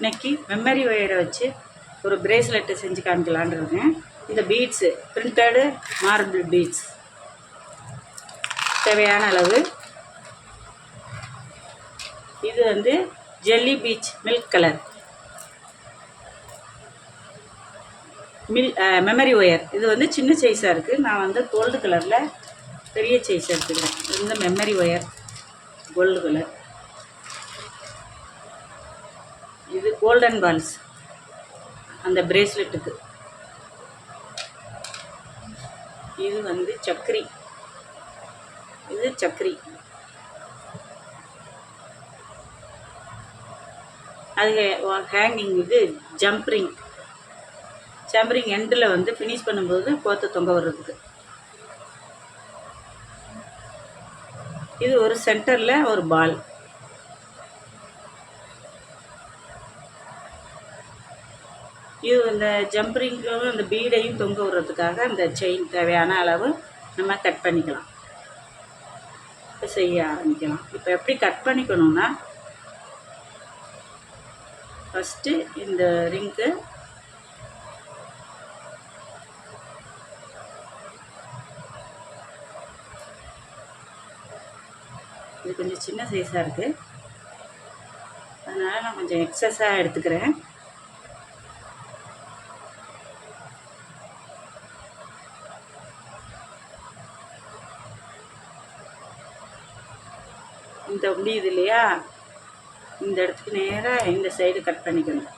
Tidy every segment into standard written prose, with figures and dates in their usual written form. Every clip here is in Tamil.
இன்றைக்கி மெமரி ஒயரை வச்சு ஒரு பிரேஸ்லெட்டு செஞ்சு காமிக்கலான்னு இருக்கேன். இந்த பீட்ஸு பிரிண்டடு மார்பிள் பீட்ஸ் தேவையான அளவு. இது வந்து jelly beach milk colour memory wire. இது வந்து சின்ன சைஸாக இருக்குது. நான் வந்து கோல்டு கலரில் பெரிய சைஸ் எடுத்துக்கிறேன். இது வந்து மெமரி ஒயர் கோல்டு கலர். இது கோல்டன் பால்ஸ் அந்த பிரேஸ்லெட்டுக்கு. இது வந்து சக்கரி. இது சக்கரி. அது ஹேங்கிங். இது ஜம்ப்ரிங் எண்டில் வந்து ஃபினிஷ் பண்ணும்போது கோத்து தொங்க வர்றதுக்கு. இது ஒரு சென்டரில் ஒரு பால். இது இந்த ஜம்பரிங்கும் அந்த பீடையும் தொங்க விடுறதுக்காக இந்த செயின் தேவையான அளவு நம்ம கட் பண்ணிக்கலாம். இப்போ செய்ய ஆரம்பிக்கலாம். இப்போ எப்படி கட் பண்ணிக்கணும்னா, ஃபஸ்ட்டு இந்த ரிங்கு இது கொஞ்சம் சின்ன சைஸாக இருக்குது, அதனால் நான் கொஞ்சம் எக்ஸஸாக எடுத்துக்கிறேன். இந்த முடியுது இல்லையா, இந்த இடத்துக்கு நேராக இந்த சைடு கட் பண்ணிக்கணும்.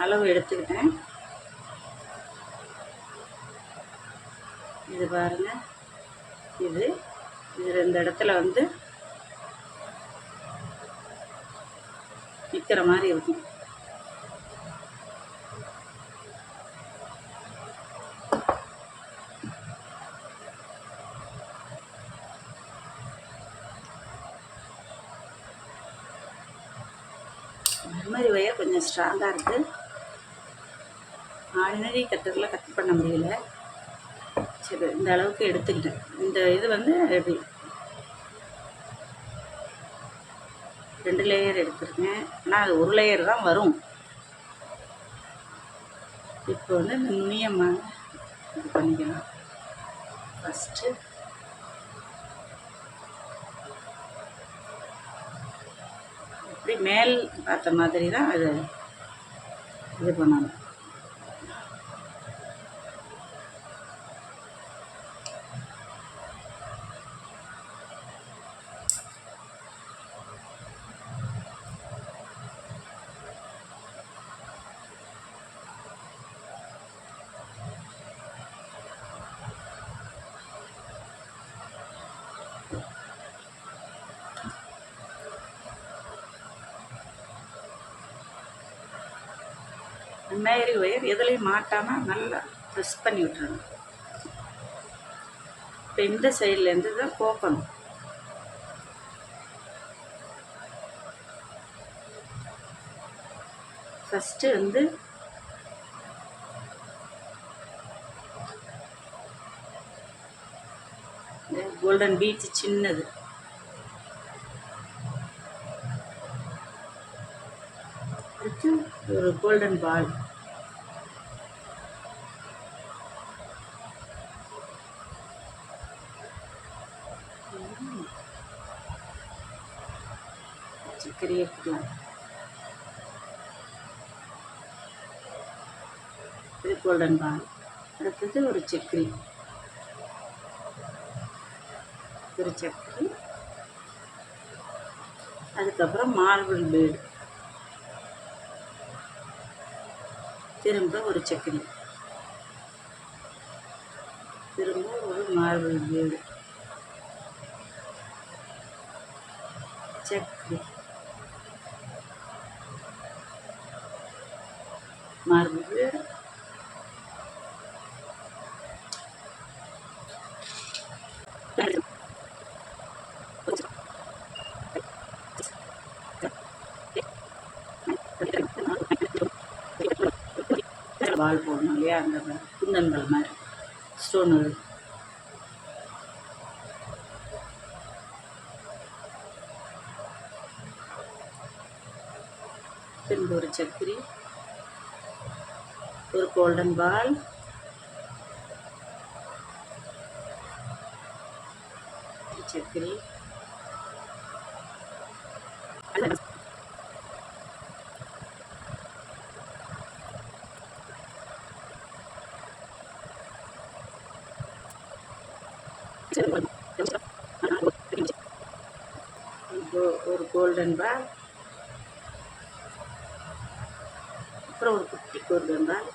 அளவு எடுத்துக்கிட்டேன். இது பாருங்க, இது இந்த இடத்துல வந்து நிற்கிற மாதிரி இருக்கும். மெமரி ஒயர் கொஞ்சம் ஸ்ட்ராங்காக இருக்குது. ஆர்டினரி கட்டரில் கட் பண்ண முடியல. சரி, இந்த அளவுக்கு எடுத்துக்கிட்டேன். இந்த இது வந்து எப்படி 2 லேயர் எடுத்துருக்கேன். ஆனால் அது 1 லேயர் தான் வரும். இப்போ வந்து இந்த நுனியமாக இது பண்ணிக்கலாம். ஃபஸ்ட்டு இப்படி மேல் பார்த்த மாதிரி தான் அது இது பண்ணணும். மெமரி ஒயர் எதுலேயும் மாட்டாமல் நல்லா ப்ரெஸ் பண்ணி விட்டுறணும். இப்போ இந்த சைட்லேருந்து தான் கோக்கணும். ஃபஸ்ட்டு வந்து கோல்டன் பீட்ஸ் சின்னது, ஒரு கோல்டன் பால், சக்கரை எடுத்துக்கலாம். இது கோல்டன் பால். அடுத்தது ஒரு சக்கரி, அதுக்கப்புறம் மார்பிள் பீடு, திரும்ப ஒரு சக்கரி, திரும்ப ஒரு மார்பிள் பீடு, சக்கரி, மார்பிள் பீடு, பால் போடணும் இல்லையா, அந்த குந்தன்கள் மாதிரி ஸ்டோன். பின்பு ஒரு சக்கரி, ஒரு கோல்டன் பால், சக்கரி, ஒரு கோல்டன் பால், அப்புறம் ஒரு குட்டி கோல்டன் பால்,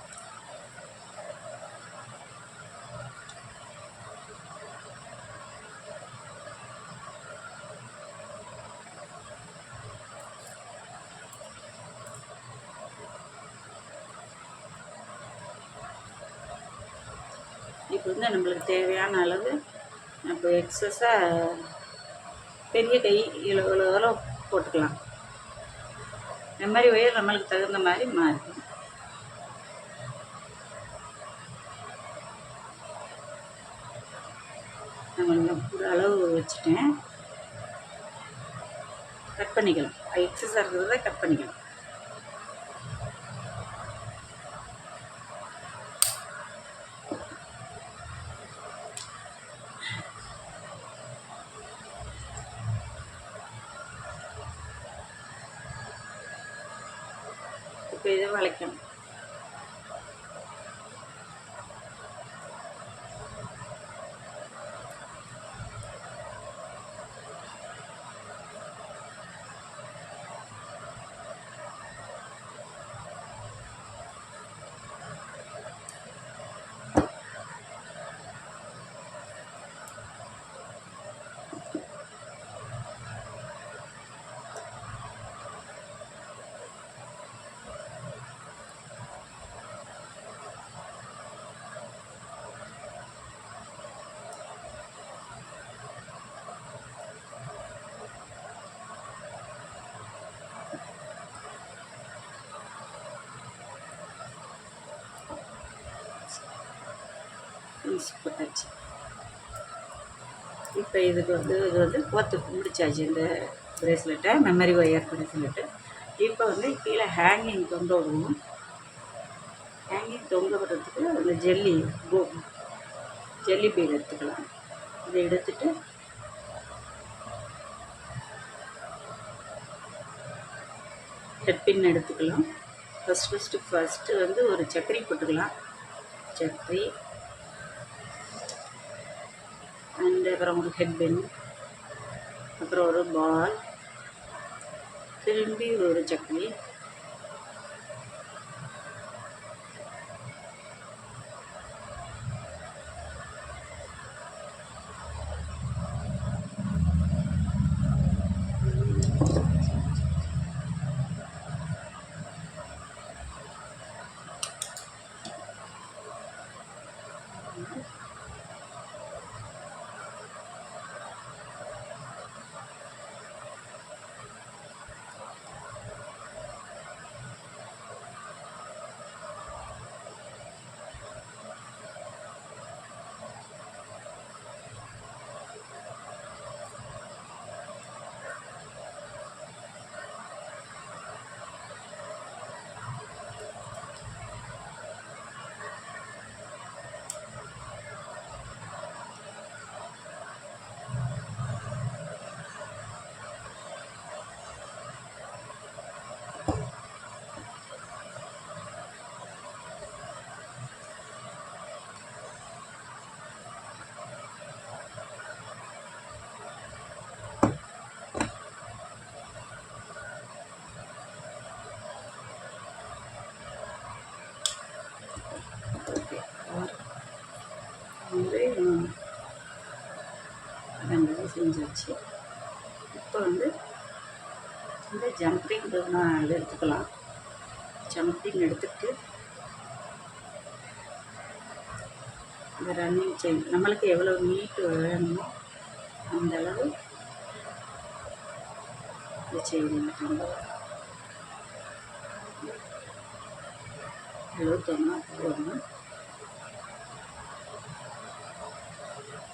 இப்போ வந்து நம்மளுக்கு தேவையான அளவு நம்ம எக்ஸஸாக பெரிய கை இவ்வளோ போட்டுக்கலாம். இந்த மாதிரி ஒயர் நம்மளுக்கு தகுந்த மாதிரி மாறிக்கும். நான் கூட அளவு வச்சுட்டேன். கட் பண்ணிக்கலாம். எக்ஸஸாக இருக்கிறத கட் பண்ணிக்கலாம். இப்போ இதை வளைக்கணும். போட்டாச்சு. இப்போ இது வந்து கோத்து முடிச்சாச்சு இந்த பிரேஸ்லெட்டை, மெமரி ஒயர் பிரேஸ்லெட்டு. இப்போ வந்து கீழே ஹேங்கிங் தொங்க விடணும். ஹேங்கிங் தொங்க விடுறதுக்கு அந்த ஜெல்லி பீட் எடுத்துக்கலாம். இதை எடுத்துட்டு ஹெட் பின் எடுத்துக்கலாம். ஃபஸ்ட்டு வந்து ஒரு சக்கரி போட்டுக்கலாம். சக்கரி அண்ட் அப்புறம் ஒரு ஹெட் பின், அப்புறம் ஒரு பால், திரும்பி ஒரு சக்கரி, ரெண்டு செஞ்சாச்சு. இப்போ வந்து இந்த ஜம்பிங் நான் எடுத்துக்கலாம். ஜம்பிங் எடுத்துட்டு இந்த ரன்னிங் செயின் நம்மளுக்கு எவ்வளோ நீட்டு வேணுமோ அந்த அளவு இந்த செயின் எழுபத்தொன்னா போடணும்.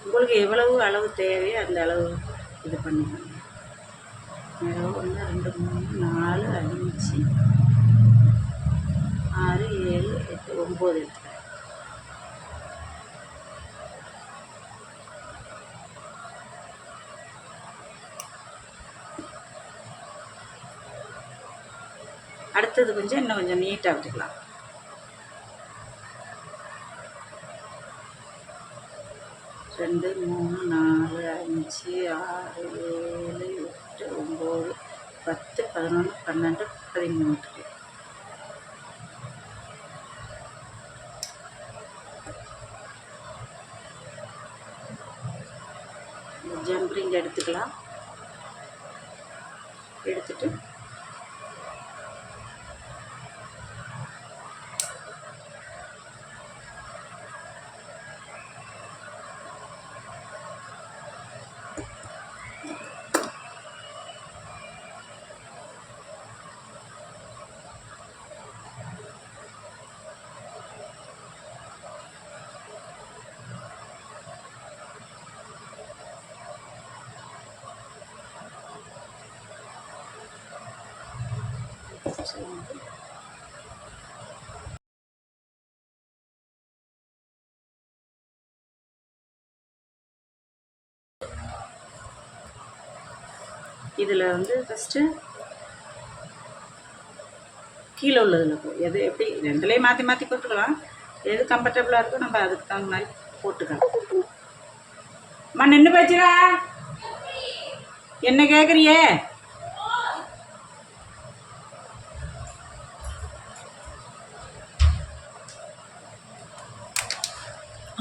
உங்களுக்கு எவ்வளவு அளவு தேவையோ அந்த அளவு இது பண்ணிக்கணும். 1 2 3 4 5 7 8 9 எடுத்துக்கிறேன். அடுத்தது கொஞ்சம் இன்னும் கொஞ்சம் நீட்டாக விட்டுக்கலாம். ரெண்டு 3 4 5 6 7 8 9 10 11 12 13 ஜம்ப்ரிங் எடுத்துக்கலாம். எடுத்துட்டு இதில் வந்து ஃபஸ்ட்டு கீழே உள்ளதில் எது எப்படி ரெண்டுலேயும் மாற்றி மாற்றி போட்டுக்கலாம். எது கம்ஃபர்டபுளாக இருக்கோ நம்ம அதுக்கு தகுந்த மாதிரி போட்டுக்கலாம். அம்மா நின்று போச்சுரா, என்ன கேட்குறியே?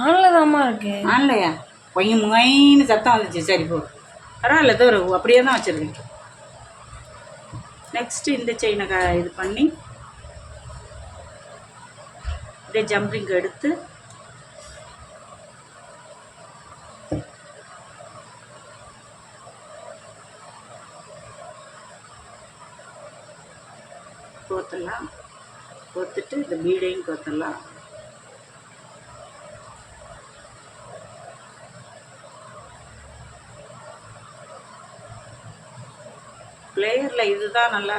ஆன்லைதாம்மா இருக்கு. ஆன்லையா? பொய்யும் முகைன்னு சத்தம் வந்துச்சு. சரி போ, பரவாயில்ல, தவிர அப்படியே தான் வச்சுருக்கேன். நெக்ஸ்ட்டு இந்த செயினை இது பண்ணி இதே ஜம்ப்ரிங் எடுத்து கோத்தலாம். கோத்துட்டு இந்த பீடையும் கோத்தலாம். பிளேயரில் இதுதான் நல்லா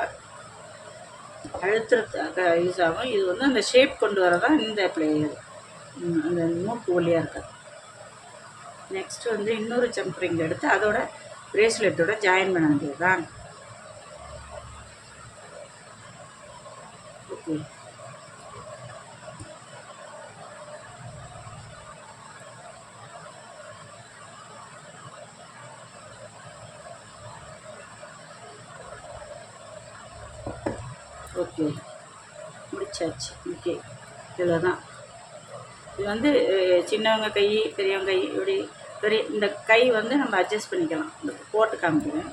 அழுத்துறதுக்காக யூஸ் ஆகும். இது வந்து அந்த ஷேப் கொண்டு வரதான் இந்த பிளேயர், அந்த மூக்கு ஒலியாக இருக்காது. நெக்ஸ்ட்டு வந்து இன்னொரு ஜம்ப்ரிங் எடுத்து அதோட பிரேஸ்லெட்டோட ஜாயின் பண்ண வேண்டியது தான். ஓகே, ஓகே முடிச்சாச்சு. ஓகே, இவ்வளோ தான். இது வந்து சின்னவங்க கை பெரியவங்க கை இப்படி பெரிய இந்த கை வந்து நம்ம அட்ஜஸ்ட் பண்ணிக்கலாம். இந்த போட்டு காமிக்கிறேன்.